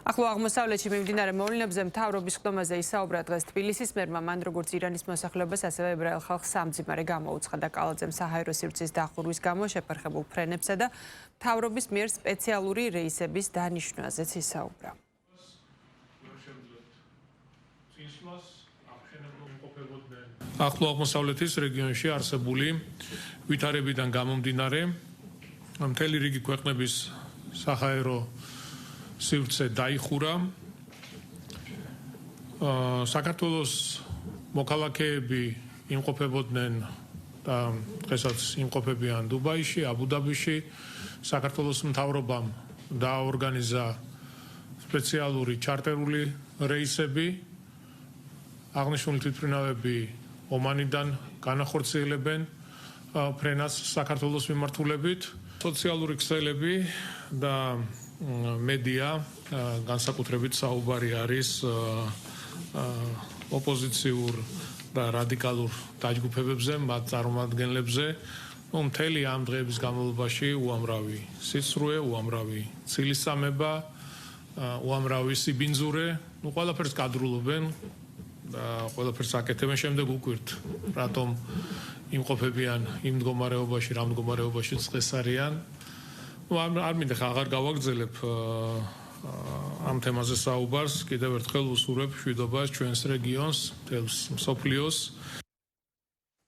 ახლო აღმოსავლეთში მიმდინარე მოვლენებზე მთავრობის ხდომაზე ისაუბრა დღეს თბილისის მერმა. მან როგორც ირანის მოსახლეობას, ასევე ებრაელ ხალხს სამძიმარე გამოუცხადა. კალაძემ საჰაერო სივრცის დახურვის გამო შეფერხებულ ფრენებსა და მთავრობის მიერ სპეციალური რეისების დანიშვნვაზეც ისაუბრა. ახლო აღმოსავლეთის რეგიონში არსებული ვითარებიდან გამომდინარე მთელი რიგი ქვეყნების საჰაერო სივრცე დაიხურა. საქართველოს მოქალაქეები იმყოფებოდნენ და დღესაც იმყოფებიან დუბაიში, აბუ-დაბიში. საქართველოს მთავრობამ დააორგანიზა სპეციალური ჩარტერული რეისები. აღნიშნული თვითმფრინავები ომანიდან განახორციელებენ ფრენას საქართველოს მიმართულებით. სოციალური ქსელები და მედია, განსაკუთრებით საუბარი არის ოპოზიციურ და რადიკალურ დაჯგუფებებზე, მათ წარმომადგენლებზე. მთელი ამ დღეების განმავლობაში უამრავი სისრუე, უამრავი ცილისწამება, უამრავი სიბინძურე, ყველაფერს კადრულობენ და ყველაფერს აკეთებენ. შემდეგ უკვირთ, რატომ იმყოფებიან იმ მდგომარეობაში, რა მდგომარეობაშიც დღეს არიან. არ მინდა აღარ გავაგრძელებ ამ თემაზე საუბარს. კიდევ ერთხელ ვუსურვებ მშვიდობას ჩვენს რეგიონს, მთელს მსოფლიოს.